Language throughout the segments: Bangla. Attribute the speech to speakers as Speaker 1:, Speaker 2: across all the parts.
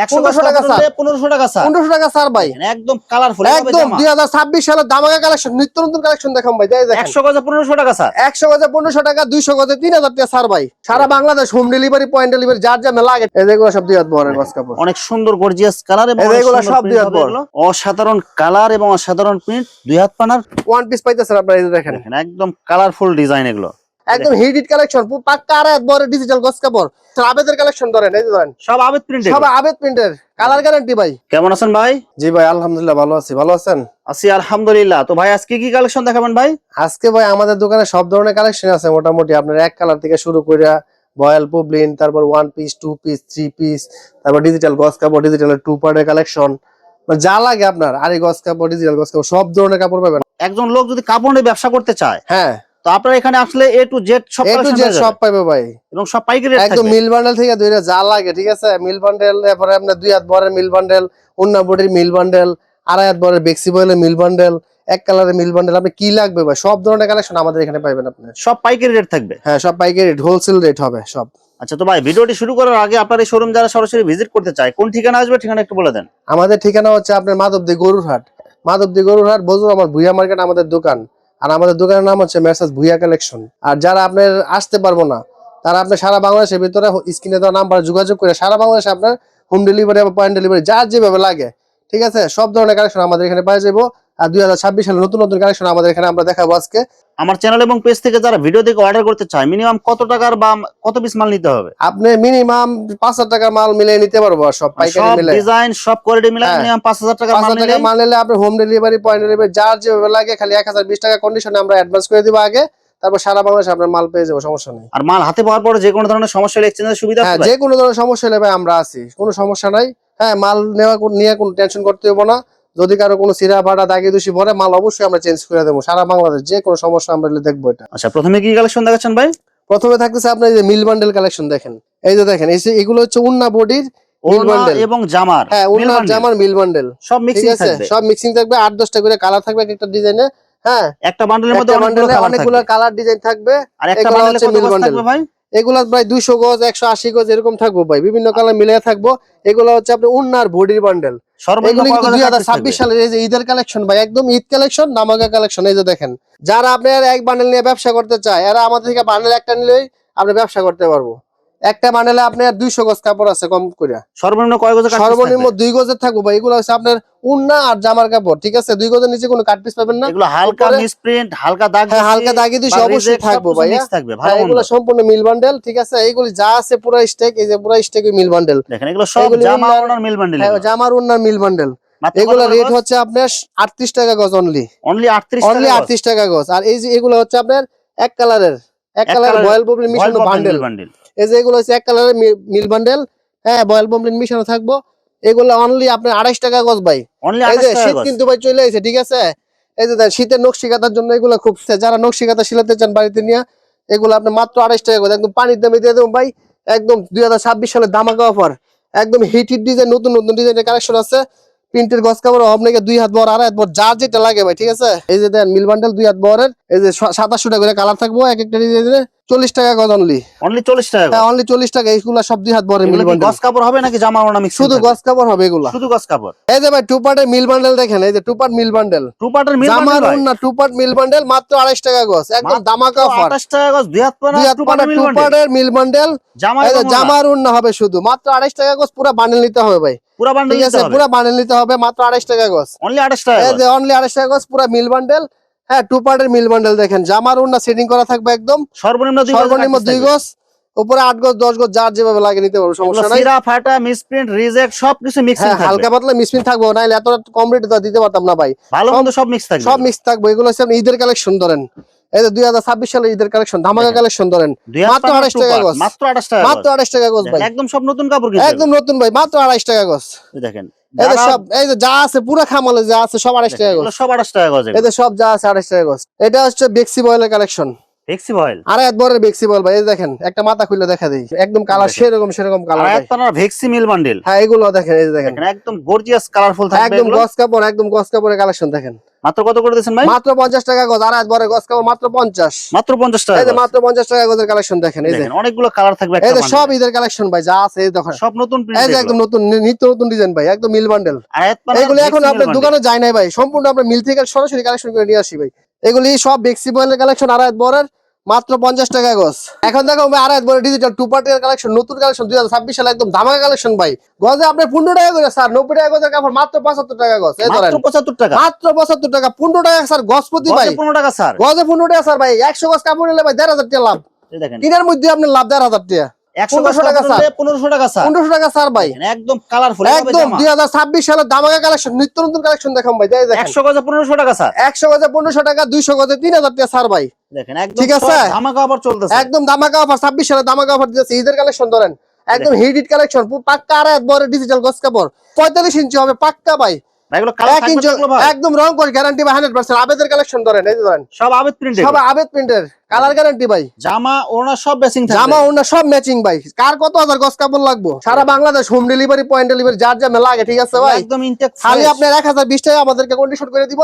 Speaker 1: 1500 টাকা স্যার, 1500 টাকা স্যার, 1500 টাকা স্যার ভাই, একদম কালারফুল, একদম 2026 সালের দামাকা কালেকশন, নিত্য নতুন কালেকশন দেখাম ভাই। দেখেন 100 গজে 1500 টাকা স্যার, 100 গজে 1500 টাকা, 200 গজে 3000 টাকা স্যার ভাই। সারা Bangladesh home delivery, point delivery, যার যা লাগে। এই যেগুলো সব 2 হাত বরের গস কাপড়, অনেক সুন্দর গর্জিয়াস কালার এবং
Speaker 2: এগুলো সব 2 হাত বর,
Speaker 1: অসাধারণ কালার এবং অসাধারণ প্রিন্ট, 2 হাত পানার
Speaker 2: ওয়ান পিস পাইতেছেন আপনারা। এই যে দেখেন
Speaker 1: একদম কালারফুল ডিজাইন, এগুলো
Speaker 2: একদম হিট কালেকশন, পাক্কা আড়াই হাত বরের ডিজিটাল গস কাপড়। আবেদের কালেকশন ধরেন, এই যে ধরেন
Speaker 1: সব আবেদ প্রিন্টের,
Speaker 2: সব আবেদ প্রিন্টের, কালার গ্যারান্টি ভাই।
Speaker 1: কেমন আছেন ভাই?
Speaker 2: জি ভাই আলহামদুলিল্লাহ ভালো আছি, ভালো আছেন?
Speaker 1: আছি আলহামদুলিল্লাহ। তো ভাই আজকে কি কালেকশন দেখাবেন ভাই?
Speaker 2: আজকে ভাই আমাদের দোকানে সব ধরনের কালেকশন আছে মোটামুটি। আপনার এক কালার থেকে শুরু করে বয়েল পুবলিন, তারপর one piece, two piece, three piece, তারপর ডিজিটাল গস কাপড়, ডিজিটাল টু পার্টের কালেকশন, যা লাগে আপনার আরি গস কাপড়, ডিজিটাল গস কাপড়, সব ধরনের কাপড় পাবেন।
Speaker 1: একজন লোক যদি কাপড় নিয়ে ব্যবসা করতে চায়,
Speaker 2: হ্যাঁ,
Speaker 1: তো আপনারা এখানে আসলে এ টু জেড
Speaker 2: সব পাবে ভাই,
Speaker 1: এবং সব পাইকারি রেট
Speaker 2: একদম মিল বান্ডেল থেকে ধরে যা লাগে, ঠিক আছে? মিল বান্ডেল, তারপরে আপনার 2 হাত বরের মিল বান্ডেল, উন্না বডির মিল বান্ডেল, আড়াই হাত বরের বেক্সি বয়েলের মিল বান্ডেল, এক কালারের মিল বান্ডেল, আপনি কি লাগবে ভাই সব ধরনের কালেকশন আমাদের এখানে পাবেন। আপনি
Speaker 1: সব পাইকারি রেট থাকবে?
Speaker 2: হ্যাঁ, সব পাইকারি রেট, হোলসেল রেট হবে সব।
Speaker 1: আচ্ছা, তো ভাই ভিডিওটি শুরু করার আগে আপনার এই শোরুম যারা সরাসরি ভিজিট করতে চায়, কোন ঠিকানা আসবে, ঠিকানা একটু বলে দেন।
Speaker 2: আমাদের ঠিকানা হচ্ছে আপনার মাধবদী গরুরহাট, মাধবদী গরুরহাট বজুর আমার ভুইয়া মার্কেট আমাদের দোকান। আর আমাদের দোকানের নাম হচ্ছে মেসার্স ভুইয়া কালেকশন। আর যারা আপনার আসতে পারবো না, তারা আপনি সারা বাংলাদেশের ভিতরে স্ক্রিনে দেওয়া নাম্বারে যোগাযোগ করে সারা বাংলাদেশে আপনার হোম ডেলিভারি বা পয়েন্ট ডেলিভারি যার যেভাবে লাগে, ঠিক আছে, সব ধরনের কালেকশন আমাদের এখানে পাওয়া যাবো। আর 2026 সালে নতুন নতুন কালেকশন আমাদের এখানে আমরা দেখাবো আজকে।
Speaker 1: আমার চ্যানেল এবং পেজ থেকে যারা ভিডিও দেখে অর্ডার করতে চায়, মিনিমাম কত টাকার বা কত পিস মাল নিতে হবে?
Speaker 2: আপনি মিনিমাম 5000 টাকার মাল মিলিয়ে নিতে পারবো, সব পাইকারি মিলে,
Speaker 1: ডিজাইন সব কোয়ালিটি মিলে মিনিমাম 5000 টাকার
Speaker 2: মাল নিলে আপনি হোম ডেলিভারি, পয়েন্ট ডেলিভারি যার যেভাবে লাগে, খালি 1020 টাকা কন্ডিশনে আমরা অ্যাডভান্স করে দিব আগে, তারপর সারা বাংলাদেশে আপনার মাল পেয়ে যাবো, সমস্যা নেই।
Speaker 1: আর মাল হাতে পাওয়ার পরে যে কোনো ধরনের সমস্যা হলে এক্সচেঞ্জের সুবিধা আছে?
Speaker 2: হ্যাঁ, যে কোনো ধরনের সমস্যা হলে ভাই আমরা আছি, কোনো সমস্যা নাই। হ্যাঁ, মাল নিয়ে কোনো টেনশন করতে হবে না। যদি কারো কোনো সিরা ভাড়া দাগি দোষী পরে, মাল অবশ্যই আমরা চেঞ্জ করে দেবো সারা বাংলাদেশ, যে কোনো সমস্যা আমরা দেখবো এটা।
Speaker 1: আচ্ছা, প্রথমে কি কালেকশন দেখাচ্ছেন ভাই?
Speaker 2: প্রথমে থাকতেছে আপনার এই যে মিল বান্ডেল কালেকশন, দেখেন এই যে দেখেন, এগুলো হচ্ছে উন্না বডির মিল বান্ডেল
Speaker 1: এবং জামার,
Speaker 2: হ্যাঁ উন্না জামার মিল বান্ডেল
Speaker 1: সব মিক্সিং থাকবে,
Speaker 2: সব মিক্সিং থাকবে, 8-10টা করে কালার থাকবে একটা ডিজাইনে। হ্যাঁ,
Speaker 1: একটা বান্ডেলের মধ্যে
Speaker 2: অনেকগুলো কালার ডিজাইন থাকবে।
Speaker 1: আর একটা বান্ডেলে কত গজ থাকবে ভাই?
Speaker 2: এগুলা প্রায় 200 গজ, 180 গজ এরকম থাকবো ভাই, বিভিন্ন কালার মিলে থাকবো। এগুলো হচ্ছে আপনার উন্নার বডির বান্ডেল। এগুলো কিন্তু 2026 সালের এই যে ঈদের কালেকশন ভাই, একদম ঈদ কালেকশন, নামাকা কালেকশন। এই যে দেখেন, যারা আপনার এক বান্ডেল নিয়ে ব্যবসা করতে চায়, এরা আমাদের থেকে বান্ডেল একটা নিলেই আপনি ব্যবসা করতে পারবো। একটা বান্ডেলে আপনার 200 গজ কাপড় আছে কম করে।
Speaker 1: সর্বনিম্ন কয় গজ?
Speaker 2: সর্বনিম্ন 2 গজের থাকবো ভাই। এগুলো হচ্ছে আপনার উন্না আর জামার কাপড়, ঠিক আছে? 2 গজের নিচে কোনো কাট পিস পাবেন না।
Speaker 1: এগুলো হালকা মিসপ্রিন্ট, হালকা দাগ,
Speaker 2: হ্যাঁ হালকা দাগি দিছি অবশ্যই থাকবো ভাই। হ্যাঁ, এগুলো সম্পূর্ণ মিল বান্ডেল, ঠিক আছে? এইগুলি যা আছে পুরো স্টেক, এই যে পুরো স্টেক মিল বান্ডেল।
Speaker 1: দেখেন এগুলো সব জামা ওনার মিল বান্ডেল।
Speaker 2: হ্যাঁ, জামার উন্নার মিল বান্ডেল। এগুলো রেট হচ্ছে আপনার 38 টাকা গজ, অনলি 38 টাকা গজ। আর এই যে এগুলো হচ্ছে আপনার এক কালারের বয়েল পপলিন মিশানো বান্ডেল। এই যে এগুলো হচ্ছে এক কালারের মিল বান্ডেল, হ্যাঁ বয়েল পপলিন মিশানো থাকবো। এগুলো অনলি আপনার 28 টাকা গজ ভাই। এই যে শীত কিন্তু ভাই চলে আসে, ঠিক আছে? এই যে শীতের নকশি কাঁথার জন্য এগুলো খুব, যারা নকশি কাঁথা শিলাতে চান বাড়িতে নিয়ে, এগুলো আপনি মাত্র 28 টাকা গজ, একদম পানির দামে দিয়ে দেবো ভাই। একদম 2026 সালে দামাকা অফার, একদম হিট ডিজাইন, নতুন নতুন ডিজাইনের কালেকশন আছে। প্রিন্টের গজ কাপড় আপনাকে 2 হাত বড়, আড়াই হাত বড়, যার যেটা লাগে ভাই, ঠিক আছে? এই যে দেন মিল বান্ডেল 2 হাত বড়ের, এই যে 2700 টাকা করে কালার থাকবো, এক একটা ডিজাইনে 40 টাকা গজ, অনলি
Speaker 1: 40 টাকা।
Speaker 2: হ্যাঁ, অনলি 40 টাকা। এইগুলো সব 2 হাত বড়ের মিল বান্ডেল।
Speaker 1: গজ কাপড় হবে নাকি জামা ওনা মিক্স?
Speaker 2: শুধু গজ কাপড় হবে এগুলো,
Speaker 1: শুধু গজ কাপড়।
Speaker 2: এই যে ভাই টু পার্টের মিল বান্ডেল দেখেন, এই যে টু পার্ট মিল বান্ডেল, জামার ওন্না টু পার্ট মিল বান্ডেল, মাত্র 28 টাকা গজ, একদম দামাকা অফার।
Speaker 1: 28 টাকা গজ, 2 হাত পানা
Speaker 2: টু পার্টের মিল বান্ডেল, জামার ওন্না হবে শুধু মাত্র 28 টাকা গজ। পুরো বান্ডেল নিতে হবে ভাই,
Speaker 1: পুরো বান্ডেল,
Speaker 2: ঠিক আছে? পুরো বান্ডেল নিতে হবে, মাত্র 28 টাকা গজ,
Speaker 1: অনলি 28 টাকা।
Speaker 2: এই যে অনলি 28 টাকা গজ পুরো মিল বান্ডেল। হ্যাঁ, টু পার্টের মিল বান্ডেল দেখেন, জামার ওন্না সেটিং করা থাকবে একদম
Speaker 1: সর্বনিম্ন
Speaker 2: 2 গজ, উপরে 8 গজ, 10 গজ, যার যেভাবে লাগে নিতে পারবো, সমস্যা নাই।
Speaker 1: সিরা ফাটা মিসপ্রিন্ট রিজেক্ট সবকিছু মিক্সিং থাকবে।
Speaker 2: হালকা পাতলা মিসপ্রিন্ট থাকবো, নাইলে এত কম রেটে তো দিতে পারতাম না ভাই।
Speaker 1: ভালো মন্দ সব মিক্স থাকবে,
Speaker 2: সব মিক্স থাকবে। এগুলো হচ্ছে আপনি ঈদের কালেকশন ধরেন, এই যে 2026 সালের ঈদের কালেকশন, ধামাকা কালেকশন ধরেন, মাত্র 28 টাকা গজ,
Speaker 1: মাত্র 28 টাকা,
Speaker 2: মাত্র 28 টাকা গজ ভাই,
Speaker 1: একদম সব নতুন কাপড় কিন্তু,
Speaker 2: একদম নতুন ভাই, মাত্র 28 টাকা গজ।
Speaker 1: দেখেন
Speaker 2: এই যে সব, এই যে যা আছে পুরো খামালে যা আছে সব 28 টাকা গজ,
Speaker 1: সব 28 টাকা গজ।
Speaker 2: এই যে সব যা আছে 28 টাকা গজ। এটা হচ্ছে বেক্সি বয়েলের কালেকশন,
Speaker 3: ভেক্সি বয়েল
Speaker 2: আড়াই হাত বরের ভেক্সি বয়েল ভাই। এই দেখেন একটা মাথা খুলে দেখা দেই, একদম কালার সেরকম কালার।
Speaker 3: আড়াই পানার ভেক্সি মিল বান্ডেল।
Speaker 2: হ্যাঁ এগুলো দেখেন, এই যে দেখেন
Speaker 3: একদম গর্জিয়াস কালারফুল থাকবে
Speaker 2: একদম গস কাপড়ের কালেকশন দেখেন।
Speaker 3: মাত্র কত করে দিয়েছেন ভাই?
Speaker 2: মাত্র 50 টাকা গজ। আড়াই হাত বরের গস কাপড় মাত্র 50।
Speaker 3: মাত্র 50 টাকা।
Speaker 2: এই যে মাত্র 50 টাকা গজের কালেকশন দেখেন। এই যে
Speaker 3: অনেকগুলো কালার থাকবে একটা
Speaker 2: এই যে
Speaker 3: বান্ডেলে।
Speaker 2: সব ঈদের কালেকশন ভাই, যা আছে এই দেখেন
Speaker 3: সব নতুন প্রিন্ট।
Speaker 2: এই যে একদম নতুন নিত্য নতুন ডিজাইন ভাই, একদম মিল বান্ডেল।
Speaker 3: আড়াই পানার
Speaker 2: এগুলো এখন
Speaker 3: ভেক্সি
Speaker 2: আপনার
Speaker 3: মিল
Speaker 2: দোকানে যায় নাই ভাই, সম্পূর্ণ আমরা মিল থেকে সরাসরি কালেকশন করে নিয়ে আসি ভাই। এগুলি সব ভেক্সি বয়েলের কালেকশন, আড়াই হাত বরের মাত্র 50 টাকা গজ। এখন দেখো ভাই আড়াই হাত বরের ডিজিটাল টু পার্টের কালেকশন, নতুন কালেকশন 2026 সালে একদম ধামাকা কালেকশন ভাই। গজে আপনি 15 টাকা করে স্যার, 90 টাকা গজের কাপড় মাত্র 75 টাকা গজ। এই ধরেন
Speaker 3: মাত্র 75 টাকা।
Speaker 2: মাত্র 75 টাকা, 15 টাকা স্যার গজ প্রতি ভাই।
Speaker 3: 15 টাকা স্যার।
Speaker 2: গজে 15 টাকা স্যার ভাই। 100 গজ কাপড় নিলে ভাই 1500 টাকা লাভ।
Speaker 3: এই দেখেন
Speaker 2: কিনার মধ্যে আপনি লাভ 1500 টাকা।
Speaker 3: 100 টাকা স্যার। 1500 টাকা স্যার।
Speaker 2: 1500 টাকা স্যার ভাই।
Speaker 3: একদম কালারফুল
Speaker 2: একদম 2026 সালের ধামাকা কালেকশন, নিত্য নতুন কালেকশন দেখাম ভাই। দেখেন
Speaker 3: 100 গজে 1500 টাকা স্যার।
Speaker 2: 100 গজে 1500 টাকা, 200 গজে 3000 টাকা স্যার ভাই।
Speaker 3: দেখেন একদম
Speaker 2: ঠিক আছে?
Speaker 3: সব ধামাকা অফার চলতেছে।
Speaker 2: একদম ধামাকা অফার, 26 সালে ধামাকা অফার দিতেছে। ঈদের কালেকশন ধরেন একদম হিট কালেকশন, পাক্কা আড়াই হাত বড় ডিজিটাল গস কাপড় 45 ইঞ্চি হবে পাক্কা ভাই।
Speaker 3: ভাই এগুলো কালার
Speaker 2: 1
Speaker 3: থাকবে
Speaker 2: ইঞ্চি
Speaker 3: তো ভাই?
Speaker 2: একদম রং করে গ্যারান্টি ভাই 100%। আবেদের কালেকশন ধরেন, এই যে ধরেন
Speaker 3: সব আবেদ প্রিন্ট।
Speaker 2: সব আবেদ প্রিন্টের, কালার গ্যারান্টি ভাই।
Speaker 3: জামা ওড়না সব ম্যাচিং থাকবে।
Speaker 2: জামা ওড়না সব ম্যাচিং ভাই। কার কত হাজার গস কাপড় লাগবে? সারা Bangladesh home delivery, point delivery, যার যা লাগে। ঠিক আছে ভাই,
Speaker 3: একদম ইনটেক
Speaker 2: খালি আপনার 1020 টাকা আমাদেরকে কন্ডিশন করে দিব,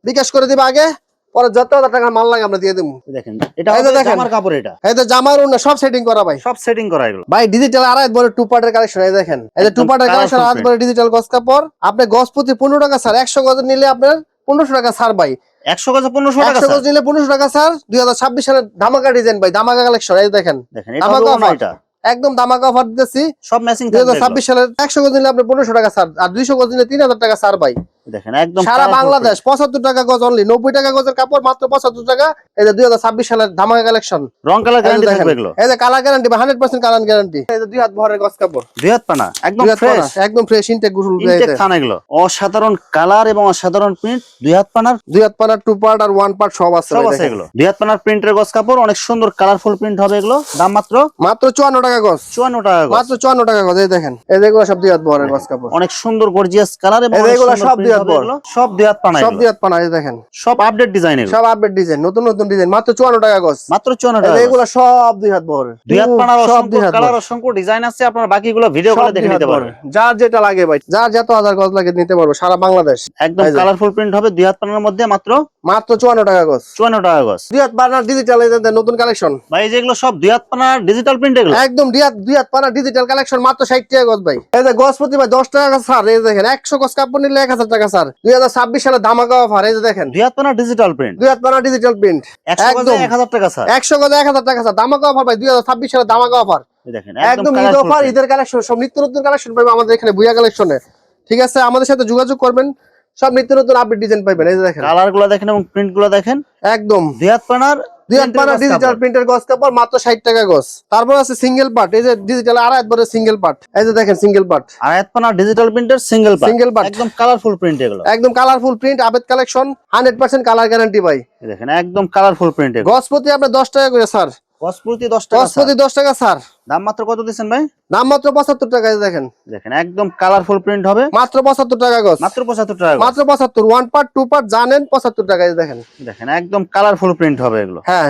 Speaker 2: বিকাশ করে দিব আগে, পরে যত হাজার টাকার মাল লাগে আমরা দিয়ে দেবো।
Speaker 3: দেখেন এটা
Speaker 2: এই যে
Speaker 3: হবে
Speaker 2: দেখেন।
Speaker 3: জামার কাপড়। এটা
Speaker 2: এই যে জামার ওড়না সব সেটিং করা ভাই,
Speaker 3: সব সেটিং করা এগুলো
Speaker 2: ভাই ডিজিটাল আড়াই বড় টু পার্টের কালেকশন। এই দেখেন এই যে টু
Speaker 3: একদম
Speaker 2: পার্টের কালেকশন,
Speaker 3: colourful
Speaker 2: আড়াই বড় ডিজিটাল গস কাপড়। আপনি গস প্রতি 15 টাকা স্যার, 100 গজ নিলে আপনার 1500 টাকা স্যার ভাই।
Speaker 3: 100 গজে 1500 টাকা
Speaker 2: 100
Speaker 3: স্যার।
Speaker 2: গজ নিলে 1500 টাকা স্যার। 2026 সালের ধামাকা ডিজাইন ভাই, ধামাকা কালেকশন। এই দেখেন
Speaker 3: দেখেন এটা
Speaker 2: ধামাকা
Speaker 3: হবে ওড়না।
Speaker 2: অফার,
Speaker 3: এটা
Speaker 2: একদম ধামাকা অফার দিতেছি।
Speaker 3: সব ম্যাচিং থাকবে।
Speaker 2: 2026 সালের 100 গজ নিলে আপনি 1500 টাকা স্যার, আর 200 গজ নিলে 3000 টাকা স্যার ভাই।
Speaker 3: দেখেন একদম
Speaker 2: সারা
Speaker 3: colourful
Speaker 2: বাংলাদেশ 75 টাকা গজ অনলি, 90 টাকা গজের কাপড় মাত্র 75 টাকা। এই যে 2026 সালের ধামাকা কালেকশন,
Speaker 3: print। রং কালার গ্যারান্টি থাকবে এগুলো।
Speaker 2: এই যে কালার গ্যারান্টি 100% কালার গ্যারান্টি। এই যে 2 হাত ভরের গজ কাপড়,
Speaker 3: দুই হাত পানা একদম
Speaker 2: 2 হাত
Speaker 3: ফ্রেশ।
Speaker 2: পানা, একদম ফ্রেশ ইনটেক গুসল
Speaker 3: ইনটেক থান এগুলো। অসাধারণ কালার এবং অসাধারণ প্রিন্ট। দুই হাত পানার
Speaker 2: 2 হাত পানা, টু পার্ট আর 1 পার্ট সব আছে
Speaker 3: সব
Speaker 2: ভাই।
Speaker 3: আছে
Speaker 2: দেখেন
Speaker 3: এগুলো। দুই হাত পানার প্রিন্টের গস কাপড়, অনেক সুন্দর কালারফুল প্রিন্ট হবে এগুলো। দাম মাত্র
Speaker 2: মাত্র 54 টাকা গজ।
Speaker 3: 54 টাকা গজ।
Speaker 2: মাত্র 54 টাকা গজ। এই দেখেন এই যে এগুলো সব 2 হাত ভরের গজ কাপড়,
Speaker 3: অনেক সুন্দর গর্জিয়াস কালার এবং
Speaker 2: এই যে
Speaker 3: অনেক
Speaker 2: এগুলো
Speaker 3: সুন্দর
Speaker 2: সব
Speaker 3: print
Speaker 2: দুই হাত
Speaker 3: হবে
Speaker 2: বড়।
Speaker 3: এগুলো। সব দুই হাত পানা
Speaker 2: সব
Speaker 3: এগুলো।
Speaker 2: 2 হাত পানা। এই দেখেন
Speaker 3: সব আপডেট ডিজাইন এগুলো।
Speaker 2: সব আপডেট ডিজাইন, নতুন নতুন ডিজাইন, মাত্র 54 টাকা গজ।
Speaker 3: মাত্র 54
Speaker 2: এই
Speaker 3: টাকা
Speaker 2: যে
Speaker 3: গজ।
Speaker 2: এগুলো সব 2 হাত ভরের,
Speaker 3: দুই হাত পানার
Speaker 2: সব
Speaker 3: অসংখ্য
Speaker 2: 2 হাত
Speaker 3: কালার,
Speaker 2: ভর।
Speaker 3: অসংখ্য ডিজাইন আছে। আপনারা বাকিগুলো ভিডিও করে
Speaker 2: সব
Speaker 3: দেখে
Speaker 2: 2 হাত
Speaker 3: নিতে
Speaker 2: ভরের।
Speaker 3: পারবেন।
Speaker 2: যার যেটা লাগে ভাই, যার যত হাজার গজ লাগে নিতে পারবো সারা বাংলাদেশ।
Speaker 3: একদম
Speaker 2: এই যে।
Speaker 3: কালারফুল প্রিন্ট হবে দুই হাত পানার মধ্যে মাত্র
Speaker 2: মাত্র 54 টাকা গজ।
Speaker 3: 54 টাকা গজ।
Speaker 2: 2 হাত পানা ডিজিটাল, এই যে নতুন কালেকশন,
Speaker 3: ভাই যেগুলো সব দুই হাত পানার ডিজিটাল প্রিন্ট এগুলো।
Speaker 2: একদম 2 হাত পানা ডিজিটাল কালেকশন, মাত্র 60 টাকা গজ ভাই। এই যে গজ প্রতি ভাই 10 টাকা স্যার। এই দেখেন 100 গজ কাপড় নিলে 1000 টাকা স্যার। 2026 সালে ধামাকা অফার। এই যে দেখেন
Speaker 3: দুই হাত পানার ডিজিটাল প্রিন্ট।
Speaker 2: 2 হাত পানা ডিজিটাল প্রিন্ট,
Speaker 3: 100 গজে 1000 টাকা স্যার।
Speaker 2: 100 গজে 1000 টাকা স্যার। ধামাকা অফার ভাই, 2026 সালে ধামাকা অফার।
Speaker 3: এই দেখেন
Speaker 2: একদম ঈদ
Speaker 3: colourful
Speaker 2: অফার,
Speaker 3: print।
Speaker 2: ঈদের কালেকশন, সব নিত্য নতুন কালেকশন পাবেন আমাদের এখানে বুয়া কালেকশনে। ঠিক আছে, আমাদের সাথে যোগাযোগ করবেন, সব নিত্য নতুন আপডেট ডিজাইন পাবেন। এই যে দেখেন
Speaker 3: কালার গুলো দেখেন এবং প্রিন্ট গুলো দেখেন।
Speaker 2: একদম
Speaker 3: দুই হাত পানার
Speaker 2: 2 হাত পানা ডিজিটাল প্রিন্টের গজ কাপড়, মাত্র 60 টাকা গজ। তারপর আছে সিঙ্গেল পার্ট, এই যে ডিজিটাল আড়াই হাত বড় সিঙ্গেল পার্ট। এই যে দেখেন সিঙ্গেল পার্ট,
Speaker 3: আর হাত পানার ডিজিটাল প্রিন্টের সিঙ্গেল পার্ট।
Speaker 2: Single part।
Speaker 3: একদম কালারফুল প্রিন্ট এগুলো।
Speaker 2: একদম কালারফুল প্রিন্ট, আবেদ কালেকশন, 100% কালার গ্যারান্টি ভাই।
Speaker 3: এই দেখেন একদম কালারফুল প্রিন্ট এগুলো।
Speaker 2: গজ প্রতি আপনার 10 টাকা করে স্যার,
Speaker 3: গজ প্রতি 10 টাকা
Speaker 2: গজ
Speaker 3: স্যার।
Speaker 2: প্রতি 10 টাকা স্যার।
Speaker 3: দাম মাত্র কত দিচ্ছেন ভাই?
Speaker 2: দাম মাত্র 75 টাকা। এই দেখেন
Speaker 3: দেখেন একদম কালারফুল প্রিন্ট হবে।
Speaker 2: মাত্র 75 টাকা গজ,
Speaker 3: মাত্র 75 টাকা গজ।
Speaker 2: মাত্র 75। 1 পার্ট 2 পার্ট জানেন 75 টাকা। এই দেখেন
Speaker 3: দেখেন একদম কালারফুল প্রিন্ট হবে এগুলো।
Speaker 2: হ্যাঁ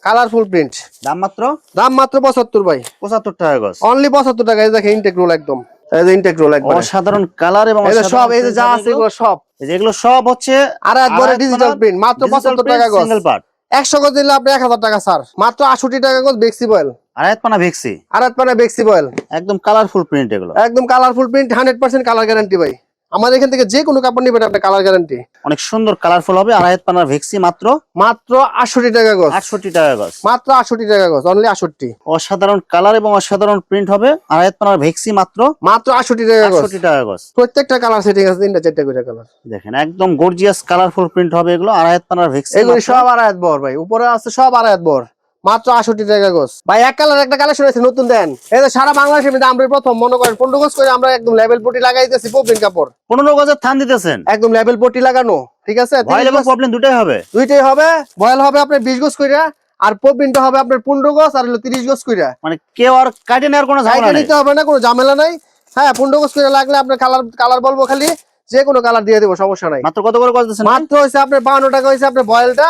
Speaker 2: কালারফুল প্রিন্ট,
Speaker 3: দাম মাত্র
Speaker 2: দাম মাত্র 75 ভাই,
Speaker 3: 75 টাকা গজ।
Speaker 2: অনলি 75 টাকা। এই দেখেন ইনটেক রোল একদম, এই যে ইনটেক রোল একবার।
Speaker 3: অসাধারণ কালার এবং
Speaker 2: এই যে সব, এই যে
Speaker 3: print
Speaker 2: যা
Speaker 3: হবে
Speaker 2: আছে
Speaker 3: এগুলো।
Speaker 2: এগুলো সব
Speaker 3: এই যে এগুলো সব হচ্ছে
Speaker 2: আর একবারে ডিজিটাল প্রিন্ট, মাত্র 75 টাকা গজ।
Speaker 3: Single part.
Speaker 2: 100 গজ দিলে আপনি 1000 টাকা স্যার, মাত্র 68 টাকা গজ। বেক্সি বয়েল,
Speaker 3: আর হাত পানা ভেক্সি।
Speaker 2: আর হাত পানা বেক্সি বয়েল,
Speaker 3: একদম কালারফুল প্রিন্ট এগুলো।
Speaker 2: একদম কালারফুল প্রিন্ট, 100% কালার গ্যারান্টি ভাই। আমাদের এখান থেকে যে কোনো কাপড় নিবেন আপনার কালার গ্যারান্টি।
Speaker 3: অনেক সুন্দর কালারফুল হবে। আর হাত পানার ভেক্সি মাত্র
Speaker 2: মাত্র 68 টাকা গজ,
Speaker 3: 68 টাকা গজ।
Speaker 2: মাত্র 68 টাকা গজ, অনলি 68।
Speaker 3: অসাধারণ কালার এবং অসাধারণ প্রিন্ট হবে। আর হাত পানার ভেক্সি মাত্র
Speaker 2: মাত্র 68 টাকা গজ।
Speaker 3: 68 টাকা গজ।
Speaker 2: প্রত্যেকটা কালার সেটিং আছে, 3টা 4টা করে কালার।
Speaker 3: দেখেন একদম গর্জিয়াস কালারফুল প্রিন্ট হবে এগুলো। আর হাত পানার ভেক্সি
Speaker 2: এগুলি সব আড়াইত বর ভাই, উপরে আছে সব আড়াইত বর, মাত্র 68 টাকা গজ ভাই। এক কালার একটা কালেকশন আছে নতুন দেন। এই যে সারা বাংলাদেশের মধ্যে আমরা প্রথম মনে করেন 15 গজ করে আমরা একদম লেভেল পটি লাগাই দিতেছি। পপলিন কাপড়
Speaker 3: 15 গজের থান দিতেছেন।
Speaker 2: একদম লেভেল পটি লাগানো, ঠিক আছে।
Speaker 3: ভয়েল এবং প্রবলেম দুটাই হবে।
Speaker 2: দুইটাই হবে, বয়েল হবে আপনার 20 গজ কইরা, আর পপলিনটা হবে আপনার 15 গজ, আর হলো 30 গজ কইরা।
Speaker 3: মানে কেউ আর কাটে নেওয়ার কোনো ঝামেলা
Speaker 2: সাইকেল
Speaker 3: নেই।
Speaker 2: নিতে হবে না, কোনো ঝামেলা নাই। হ্যাঁ 15 গজ করে লাগলে আপনার কালার বলবো, খালি যে কোনো কালার দিয়ে দেবো, সমস্যা নাই।
Speaker 3: মাত্র কত করে গজ দিচ্ছেন?
Speaker 2: মাত্র হইছে আপনার 52 টাকা হইছে আপনার বয়েলটা,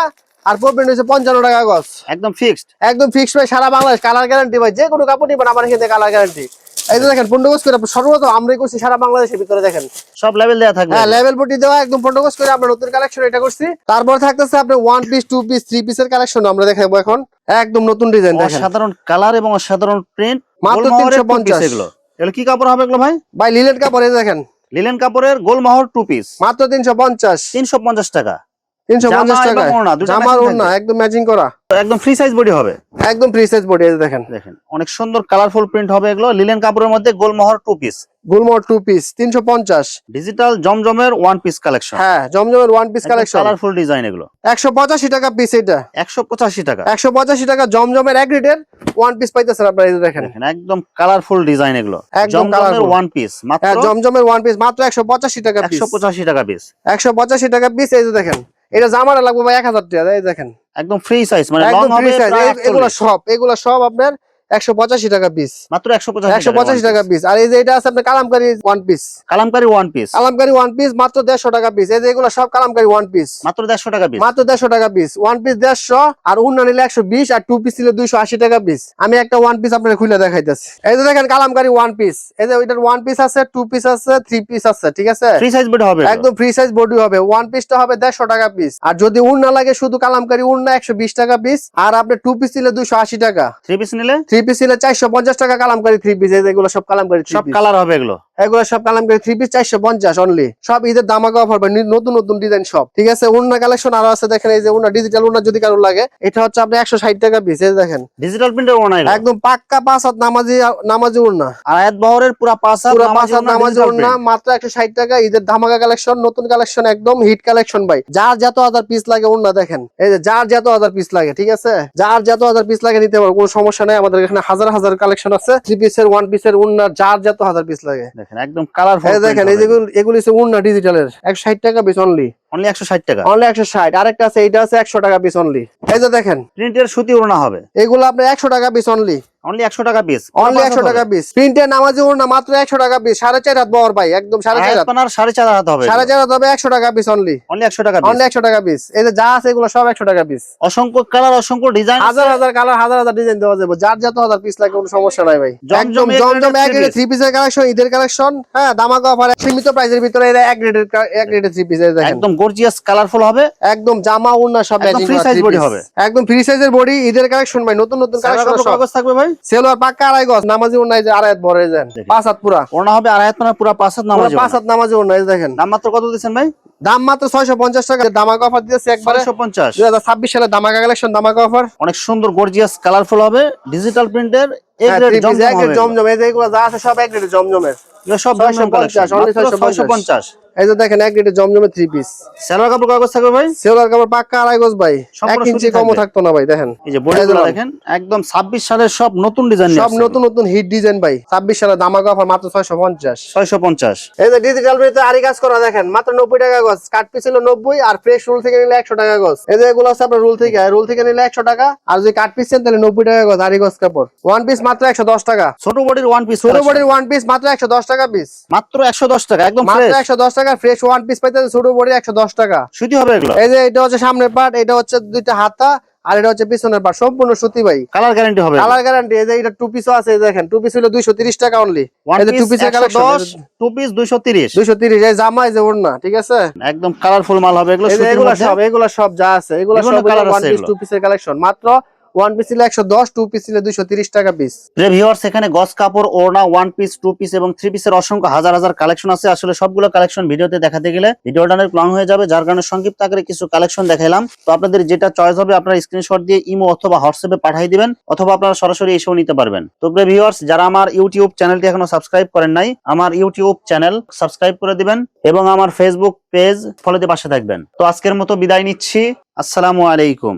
Speaker 2: আর পড়বেন হচ্ছে 55 টাকা গজ।
Speaker 3: একদম ফিক্সড।
Speaker 2: একদম ফিক্সড ভাই, সারা বাংলাদেশ কালার গ্যারান্টি ভাই, যে কোনো কাপড় নিবেন আমার এখানে কালার গ্যারান্টি। এই যে দেখেন 15 গজ করে সর্বপ্রথম আমরাই করছি সারা বাংলাদেশের ভিতরে, দেখেন
Speaker 3: সব লেভেল দেয়া থাকবে।
Speaker 2: হ্যাঁ, লেভেল পটি দেওয়া একদম 15 গজ করে আমরা নতুন কালেকশন এটা করছি। তারপর থাকতেছে আপনার 1 পিস 2 পিস 3 পিসের কালেকশন আমরা দেখাবো এখন, একদম নতুন ডিজাইন দেখেন,
Speaker 3: অসাধারণ কালার এবং অসাধারণ প্রিন্ট,
Speaker 2: মাত্র 350।
Speaker 3: এগুলো কি কাপড় হবে এগুলো ভাই?
Speaker 2: ভাই লিলেন কাপড়, এই দেখেন
Speaker 3: লিলেন কাপড়ের গোলমহর 2 পিস
Speaker 2: মাত্র 350।
Speaker 3: 350 টাকা।
Speaker 2: 350 টাকা
Speaker 3: দুটো
Speaker 2: জামার
Speaker 3: matching
Speaker 2: ওড়না
Speaker 3: থাকবে।
Speaker 2: একদম ম্যাচিং করা,
Speaker 3: একদম ফ্রি সাইজ বডি হবে,
Speaker 2: একদম ফ্রি সাইজ বডি। এই দেখেন
Speaker 3: দেখেন অনেক সুন্দর কালারফুল প্রিন্ট হবে এগুলো। লিলেন কাপড়ের মধ্যে গোলমহর 2 পিস,
Speaker 2: গুলমোর 2 পিস 350।
Speaker 3: ডিজিটাল জমজমের 1 পিস কালেকশন।
Speaker 2: হ্যাঁ, জমজমের 1 পিস কালেকশন,
Speaker 3: কালারফুল ডিজাইন এগুলো
Speaker 2: 185 টাকা পিস। এটা
Speaker 3: 185 টাকা।
Speaker 2: 185 টাকা জমজমের এক রেটের 1 পিস পাইতেছেন আপনারা, এই যে দেখেন
Speaker 3: দেখেন একদম কালারফুল ডিজাইন এগুলো,
Speaker 2: একদম
Speaker 3: জমজমের
Speaker 2: colourful।
Speaker 3: 1 পিস মাত্র
Speaker 2: হ্যাঁ, জমজমের 1 পিস মাত্র 185 টাকা পিস।
Speaker 3: 185 টাকা পিস।
Speaker 2: 185 টাকা পিস। এই যে দেখেন এটা জামাটা লাগবে ভাই 1000 টাকা। এই দেখেন
Speaker 3: একদম ফ্রি সাইজ, মানে লং
Speaker 2: একদম
Speaker 3: হবে
Speaker 2: ফ্রি সাইজ।
Speaker 3: প্রায়
Speaker 2: এগুলো সব আপনার 185 টাকা পিস,
Speaker 3: মাত্র
Speaker 2: 185 টাকা পিস। আর এই যে এটা আছে আপনার Kalamkari 1 piece,
Speaker 3: Kalamkari 1 piece
Speaker 2: Kalamkari 1 piece মাত্র 150 টাকা পিস। এই যে এগুলো সব কালামকারী 1 পিস
Speaker 3: মাত্র 150 টাকা পিস।
Speaker 2: মাত্র 150 টাকা পিস। 1 পিস 150 আর উন্না নিলে 120 আর 2 পিস নিলে 280 টাকা পিস। আমি একটা 1 পিস আপনাদের খুলে দেখাইতেছি। এই যে দেখেন কালামকারী 1 পিস, এই যে ওইটার 1 পিস আছে, 2 পিস আছে, 3 পিস আছে, ঠিক আছে?
Speaker 3: ফ্রি সাইজ বডি হবে
Speaker 2: একদম ফ্রি সাইজ বডি হবে। 1 পিসটা হবে 150 টাকা পিস। আর যদি উন্না লাগে শুধু কালামকারী উন্না 120 টাকা পিস। আর আপনি 2 পিস নিলে 280 টাকা,
Speaker 3: 3 পিস নিলে
Speaker 2: 3 পিস নিলে 450 টাকা কালামকারী 3 পিস। এগুলো সব কালামকারী 3
Speaker 3: সব
Speaker 2: পিস,
Speaker 3: কালার হবে এগুলো।
Speaker 2: এগুলো সব কালামকারী 3 পিস 450 অনলি। সব ঈদের দামাকা অফার পাবেন, নতুন নতুন ডিজাইন সব, ঠিক আছে? উন্না কালেকশন আরো আছে দেখেন, এই যে উন্না ডিজিটাল উন্না যদি কারো লাগে এটা হচ্ছে আপনি 160 টাকা পিস। এই দেখেন
Speaker 3: ডিজিটাল প্রিন্টের ওনা এগুলো,
Speaker 2: একদম পাক্কা 5 হাত নামাজি উন্না,
Speaker 3: আর আয়াত বহরের পুরো 5 হাত
Speaker 2: পুরো 5 হাত নামাজি উন্না মাত্র 160 টাকা। ঈদের ধামাকা কালেকশন, নতুন কালেকশন, একদম হিট কালেকশন ভাই। যার যত হাজার পিস লাগে উন্না দেখেন, এই যে যার যত হাজার পিস লাগে, ঠিক আছে? যার যত হাজার পিস লাগে নিতে পারবো, কোনো সমস্যা নাই। আমাদের এখানে হাজার হাজার কালেকশন আছে, 3 পিসের 1 পিসের উন্না, যার যত হাজার পিস লাগে
Speaker 3: দেখেন একদম কালারফুল।
Speaker 2: এই দেখেন এই যেগুলো, এগুলো হচ্ছে উন্না ডিজিটালের 160 টাকা পিস অনলি,
Speaker 3: অনলি 160 টাকা,
Speaker 2: অনলি 160। আরেকটা আছে, এটা আছে 100 টাকা পিস অনলি। এই যে দেখেন
Speaker 3: প্রিন্টের সুতি ওনা হবে,
Speaker 2: এগুলো আপনার 100 টাকা পিস অনলি,
Speaker 3: অনলি 100 টাকা পিস,
Speaker 2: অনলি 100 টাকা পিস। প্রিন্টের নামাজি ওড়না মাত্র 100 টাকা পিস, 4.5 হাত বহর ভাই, একদম 4.5 হাত,
Speaker 3: আপনার 4.5 হাত হবে,
Speaker 2: 4.5 হাত হবে, 100 টাকা পিস অনলি,
Speaker 3: অনলি 100 টাকা পিস,
Speaker 2: অনলি 100 টাকা পিস। এই যে যা আছে এগুলো সব 100 টাকা পিস।
Speaker 3: অসংখ্য কালার, অসংখ্য ডিজাইন,
Speaker 2: হাজার হাজার কালার, হাজার হাজার ডিজাইন দেওয়া যাবে, যার যত হাজার পিস লাগে কোনো সমস্যা নাই ভাই। একদম জমজম এক রেটে 3 পিসের কালেকশন, ঈদের কালেকশন, হ্যাঁ ধামাকা অফার, সীমিত প্রাইসের ভিতরে এর এক রেটে 3 পিস। এই দেখেন
Speaker 3: একদম গর্জিয়াস কালারফুল হবে,
Speaker 2: একদম জামা ওড়না সব ম্যাচিং
Speaker 3: ফ্রি
Speaker 2: করা,
Speaker 3: সাইজ
Speaker 2: 3
Speaker 3: বডি
Speaker 2: পিস
Speaker 3: হবে,
Speaker 2: একদম ফ্রি সাইজের বডি। ঈদের কালেকশন ভাই, নতুন নতুন কালেকশন সব
Speaker 3: কাগজ থাকবে ভাই।
Speaker 2: সেলোয়ার পাক্কা 2.5 গজ, নামাজি ওড়না এই যে 2.5 হাত বড়, এই দেন 5 হাত পুরা
Speaker 3: ওনা হবে 2.5 হাত, মানে পুরো 5 হাত নামাজ,
Speaker 2: 5 হাত নামাজি ওড়না। এই দেখেন
Speaker 3: দাম মাত্র কত দিচ্ছেন ভাই?
Speaker 2: দাম মাত্র 650 টাকা, ধামাকা অফার দিয়েছে একবারে
Speaker 3: 650,
Speaker 2: 2026 সালে ধামাকা কালেকশন, ধামাকা অফার।
Speaker 3: অনেক সুন্দর গর্জিয়াস কালারফুল হবে, ডিজিটাল প্রিন্টের এক রেট
Speaker 2: জমজম, এই যে এগুলো যা আছে সব এক রেটে জমজমের,
Speaker 3: এগুলো সব
Speaker 2: 650, only
Speaker 3: 650।
Speaker 2: এই যে দেখেন এক রেটে জমজমের 3 পিস।
Speaker 3: সেলোয়ার কাপড় কাগজ থাকবে ভাই,
Speaker 2: সেলোয়ার কাপড় পাক্কা 2.5 গজ ভাই,
Speaker 3: সম্পূর্ণ
Speaker 2: 1 ইঞ্চি
Speaker 3: সুতি
Speaker 2: কমও
Speaker 3: থাকবে।
Speaker 2: থাকতো না ভাই। দেখেন
Speaker 3: এই যে বডিগুলো দেখেন একদম 26 সালের সব নতুন ডিজাইন,
Speaker 2: সব নতুন নতুন হিট ডিজাইন ভাই। 26 সালে ধামাকা অফার মাত্র 650।
Speaker 3: 650।
Speaker 2: এই যে ডিজিটাল প্রিন্টে আরি কাজ করা দেখেন মাত্র 90 টাকা গজ, কাট পিস হলো 90 আর ফ্রেশ রুল থেকে নিলে 100 টাকা গজ। এই যে এগুলো আছে আপনার রুল থেকে নিলে 100 টাকা, আর যদি কাট পিস নেন তাহলে 90 টাকা গজ আরি গজ কাপড়। 1 পিস মাত্র 110 টাকা,
Speaker 3: ছোট বডির 1 পিস,
Speaker 2: ছোট বডির 1 পিস মাত্র 110 টাকা পিস,
Speaker 3: মাত্র 110 টাকা, একদম
Speaker 2: মাত্র
Speaker 3: ফ্রেশ
Speaker 2: 110 টাকা ফ্রেশ 1 পিস পাইতে, ছোট বডি 110 টাকা।
Speaker 3: সুতি হবে এগুলো।
Speaker 2: এই যে এটা হচ্ছে সামনের পার্ট, এটা হচ্ছে দুইটা হাতা, আর এটা হচ্ছে পিছনের পার্ট, সম্পূর্ণ সুতি ভাই,
Speaker 3: কালার গ্যারান্টি হবে,
Speaker 2: কালার গ্যারান্টি। এই যে এটা 2 পিসও আছে, দেখেন 2 পিস হলো 230 টাকা অনলি। এই যে 2 পিসের কালেকশন
Speaker 3: 2 পিস 230,
Speaker 2: 230। এই জামা, এই যে ওড়না, ঠিক আছে?
Speaker 3: একদম কালারফুল মাল হবে এগুলো,
Speaker 2: এই যে
Speaker 3: সুতির
Speaker 2: এগুলা সব যা আছে এগুলা
Speaker 3: বিভিন্ন
Speaker 2: সব
Speaker 3: কালার
Speaker 2: 1
Speaker 3: আছে
Speaker 2: পিস
Speaker 3: এগুলো।
Speaker 2: 2 পিসের কালেকশন, মাত্র 1 পিস নিলে 110, 2 পিস নিলে 230 টাকা পিস।
Speaker 3: যে ভিউয়ার্স, এখানে গস কাপড়, ওড়না, 1 পিস, 2 পিস এবং 3 পিসের অসংখ্য হাজার হাজার কালেকশন আছে। আসলে সবগুলো কালেকশন ভিডিওতে দেখাতে গেলে ভিডিওটা অনেক লং হয়ে যাবে, যার কারণে সংক্ষিপ্ত আকারে কিছু কালেকশন দেখাইলাম। তো আপনাদের যেটা চয়েস হবে আপনারা স্ক্রিনশট দিয়ে ইমো অথবা হোয়াটসঅ্যাপে পাঠিয়ে দিবেন, অথবা আপনারা সরাসরি এসেও নিতে পারবেন। তো প্রিয় ভিউয়ার্স, যারা আমার ইউটিউব চ্যানেলটি এখনো সাবস্ক্রাইব করেন নাই, আমার ইউটিউব চ্যানেল সাবস্ক্রাইব করে দিবেন এবং আমার ফেসবুক পেজ ফলোতে পাশে থাকবেন। তো আজকের মতো বিদায় নিচ্ছি, আসসালামু আলাইকুম।